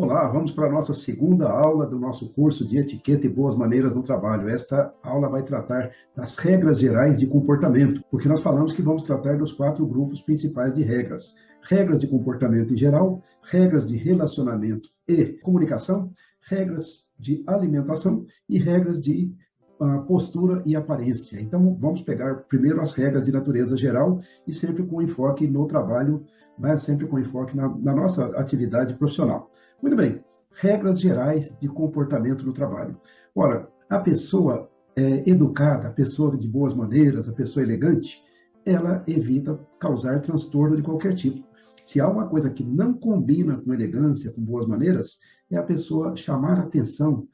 Olá, vamos para a nossa segunda aula do nosso curso de Etiqueta e Boas Maneiras no Trabalho. Esta aula vai tratar das regras gerais de comportamento, porque nós falamos que vamos tratar dos 4 grupos principais de regras. Regras de comportamento em geral, regras de relacionamento e comunicação, regras de alimentação e regras de postura e aparência. Então, vamos pegar primeiro as regras de natureza geral e sempre com enfoque no trabalho, né? Sempre com enfoque na nossa atividade profissional. Muito bem, regras gerais de comportamento no trabalho. Ora, a pessoa educada, a pessoa de boas maneiras, a pessoa elegante, ela evita causar transtorno de qualquer tipo. Se há uma coisa que não combina com elegância, com boas maneiras, é a pessoa chamar a atenção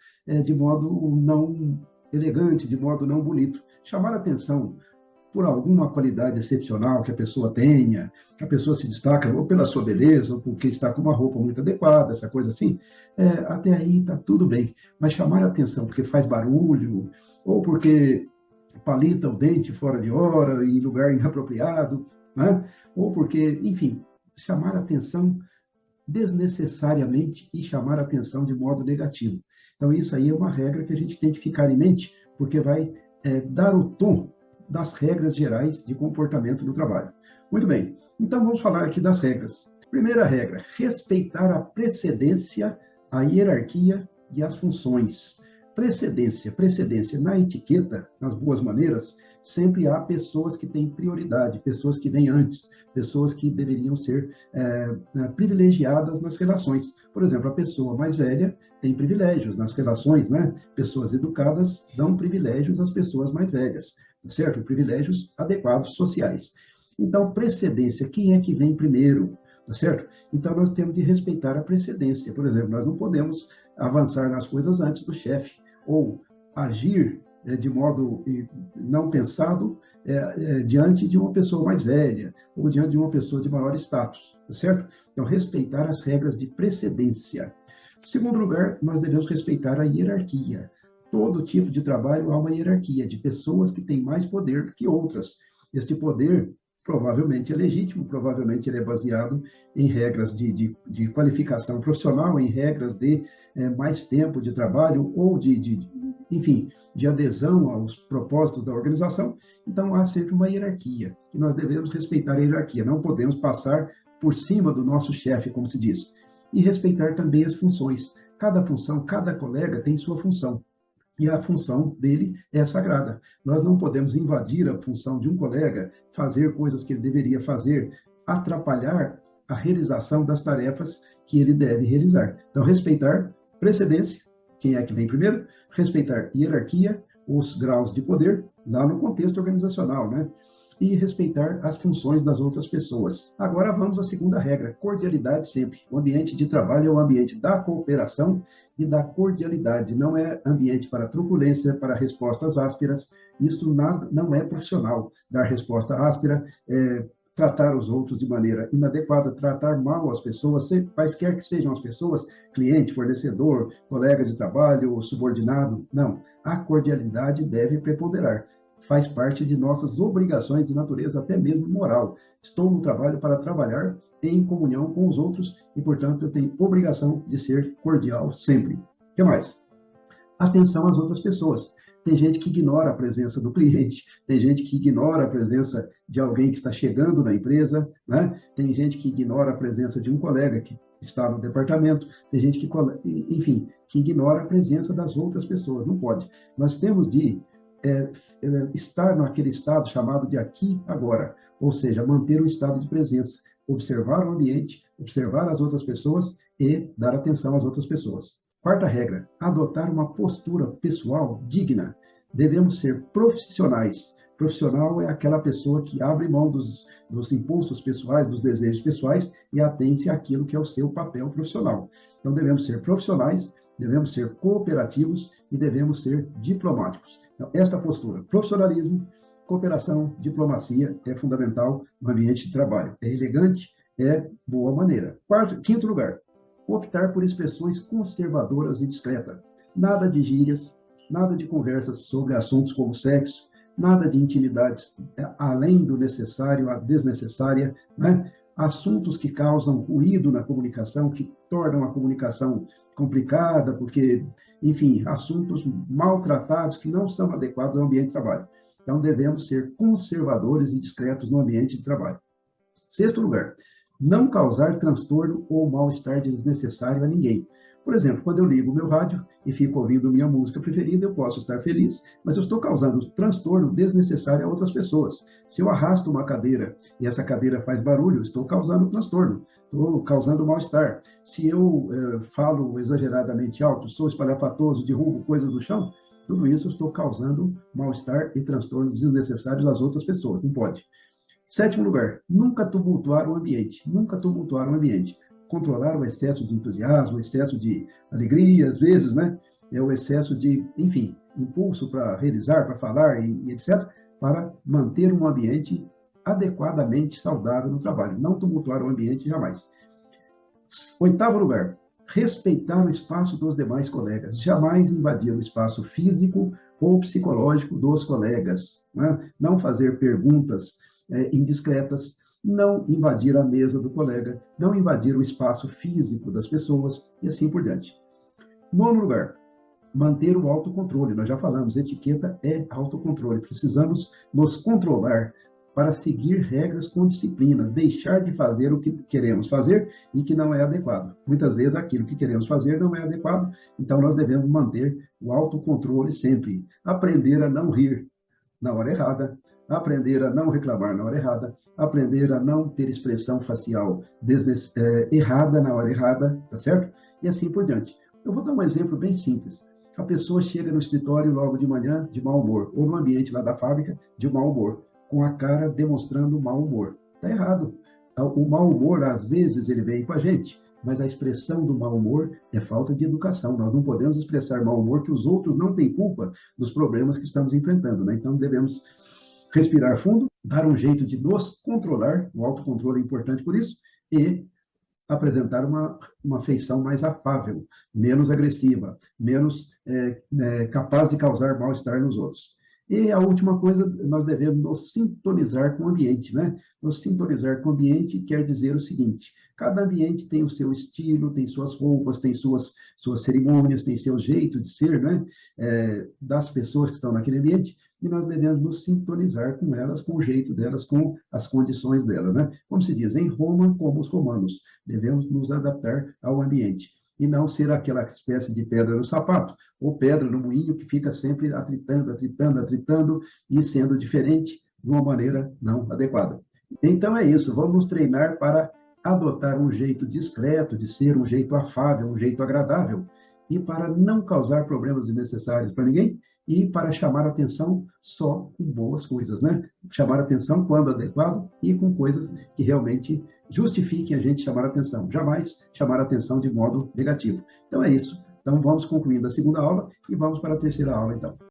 de modo não elegante, de modo não bonito. Chamar a atenção por alguma qualidade excepcional que a pessoa tenha, que a pessoa se destaca ou pela sua beleza, ou porque está com uma roupa muito adequada, essa coisa assim, até aí está tudo bem. Mas chamar a atenção porque faz barulho, ou porque palita o dente fora de hora, em lugar inapropriado, né? Ou porque, enfim, chamar a atenção desnecessariamente e chamar a atenção de modo negativo. Então, isso aí é uma regra que a gente tem que ficar em mente, porque vai dar o tom das regras gerais de comportamento no trabalho. Muito bem, então vamos falar aqui das regras. Primeira regra, respeitar a precedência, a hierarquia e as funções. Precedência. Na etiqueta, nas boas maneiras, sempre há pessoas que têm prioridade, pessoas que vêm antes, pessoas que deveriam ser privilegiadas nas relações. Por exemplo, a pessoa mais velha tem privilégios nas relações, né? Pessoas educadas dão privilégios às pessoas mais velhas, certo? Privilégios adequados sociais. Então, precedência, quem é que vem primeiro, tá certo? Então, nós temos de respeitar a precedência. Por exemplo, nós não podemos avançar nas coisas antes do chefe, ou agir de modo não pensado diante de uma pessoa mais velha, ou diante de uma pessoa de maior status, tá certo? Então, respeitar as regras de precedência. Em segundo lugar, nós devemos respeitar a hierarquia. Todo tipo de trabalho há uma hierarquia de pessoas que têm mais poder que outras. Este poder provavelmente é legítimo, provavelmente ele é baseado em regras de qualificação profissional, em regras de mais tempo de trabalho ou enfim, de adesão aos propósitos da organização. Então, há sempre uma hierarquia, e nós devemos respeitar a hierarquia, não podemos passar por cima do nosso chefe, como se diz. E respeitar também as funções. Cada função, cada colega tem sua função. E a função dele é sagrada. Nós não podemos invadir a função de um colega, fazer coisas que ele deveria fazer, atrapalhar a realização das tarefas que ele deve realizar. Então, respeitar precedência, quem é que vem primeiro, respeitar hierarquia, os graus de poder, lá no contexto organizacional, né? E respeitar as funções das outras pessoas. Agora vamos à segunda regra, cordialidade sempre. O ambiente de trabalho é um ambiente da cooperação e da cordialidade, não é ambiente para truculência, para respostas ásperas. Isso não é profissional, dar resposta áspera, tratar os outros de maneira inadequada, tratar mal as pessoas, quaisquer que sejam as pessoas, cliente, fornecedor, colega de trabalho, subordinado, não. A cordialidade deve preponderar. Faz parte de nossas obrigações de natureza, até mesmo moral. Estou no trabalho para trabalhar em comunhão com os outros e, portanto, eu tenho obrigação de ser cordial sempre. O que mais? Atenção às outras pessoas. Tem gente que ignora a presença do cliente, tem gente que ignora a presença de alguém que está chegando na empresa, né? Tem gente que ignora a presença de um colega que está no departamento, tem gente que, enfim, que ignora a presença das outras pessoas. Não pode. Nós temos de estar naquele estado chamado de aqui, agora, ou seja, manter o estado de presença, observar o ambiente, observar as outras pessoas e dar atenção às outras pessoas. Quarta regra, adotar uma postura pessoal digna. Devemos ser profissionais. Profissional é aquela pessoa que abre mão dos impulsos pessoais, dos desejos pessoais e atém-se àquilo que é o seu papel profissional. Então, devemos ser profissionais, devemos ser cooperativos e devemos ser diplomáticos. Então, esta postura, profissionalismo, cooperação, diplomacia, é fundamental no ambiente de trabalho. É elegante, é boa maneira. Quinto lugar, optar por expressões conservadoras e discretas. Nada de gírias, nada de conversas sobre assuntos como sexo, nada de intimidades além do necessário, a desnecessária, né? assuntos que causam ruído na comunicação, que tornam a comunicação complicada, porque, enfim, assuntos maltratados que não são adequados ao ambiente de trabalho. Então, devemos ser conservadores e discretos no ambiente de trabalho. Sexto lugar, não causar transtorno ou mal-estar desnecessário a ninguém. Por exemplo, quando eu ligo o meu rádio e fico ouvindo minha música preferida, eu posso estar feliz, mas eu estou causando transtorno desnecessário a outras pessoas. Se eu arrasto uma cadeira e essa cadeira faz barulho, eu estou causando transtorno, estou causando mal-estar. Se eu falo exageradamente alto, sou espalhafatoso, derrubo coisas do chão, tudo isso eu estou causando mal-estar e transtornos desnecessários às outras pessoas. Não pode. Sétimo lugar, nunca tumultuar o ambiente. Nunca tumultuar o ambiente. Controlar o excesso de entusiasmo, o excesso de alegria, às vezes, né? O excesso de, enfim, impulso para realizar, para falar e etc., para manter um ambiente adequadamente saudável no trabalho. Não tumultuar o ambiente jamais. Oitavo lugar, respeitar o espaço dos demais colegas. Jamais invadir o espaço físico ou psicológico dos colegas. Né? Não fazer perguntas indiscretas, não invadir a mesa do colega, não invadir o espaço físico das pessoas e assim por diante. Nono lugar, manter o autocontrole. Nós já falamos, etiqueta é autocontrole. Precisamos nos controlar para seguir regras com disciplina, deixar de fazer o que queremos fazer e que não é adequado. Muitas vezes aquilo que queremos fazer não é adequado, então nós devemos manter o autocontrole sempre. Aprender a não rir na hora errada, aprender a não reclamar na hora errada, aprender a não ter expressão facial errada na hora errada, tá certo? E assim por diante. Eu vou dar um exemplo bem simples. A pessoa chega no escritório logo de manhã de mau humor, ou no ambiente lá da fábrica de mau humor, com a cara demonstrando mau humor. Está errado. O mau humor, às vezes, ele vem com a gente, mas a expressão do mau humor é falta de educação. Nós não podemos expressar mau humor que os outros não têm culpa dos problemas que estamos enfrentando, né? Então, devemos respirar fundo, dar um jeito de nos controlar, o autocontrole é importante por isso, e apresentar uma feição mais afável, menos agressiva, menos capaz de causar mal-estar nos outros. E a última coisa, nós devemos nos sintonizar com o ambiente, né? Nos sintonizar com o ambiente quer dizer o seguinte: cada ambiente tem o seu estilo, tem suas roupas, tem suas cerimônias, tem seu jeito de ser, né? Das pessoas que estão naquele ambiente, e nós devemos nos sintonizar com elas, com o jeito delas, com as condições delas, né? Como se diz, em Roma, como os romanos, devemos nos adaptar ao ambiente e não ser aquela espécie de pedra no sapato, ou pedra no moinho que fica sempre atritando, atritando, atritando e sendo diferente de uma maneira não adequada. Então é isso, vamos nos treinar para adotar um jeito discreto de ser, um jeito afável, um jeito agradável, e para não causar problemas desnecessários para ninguém, e para chamar atenção só com boas coisas, né? Chamar atenção quando adequado e com coisas que realmente justifiquem a gente chamar atenção. Jamais chamar atenção de modo negativo. Então é isso. Então vamos concluindo a segunda aula e vamos para a terceira aula, então.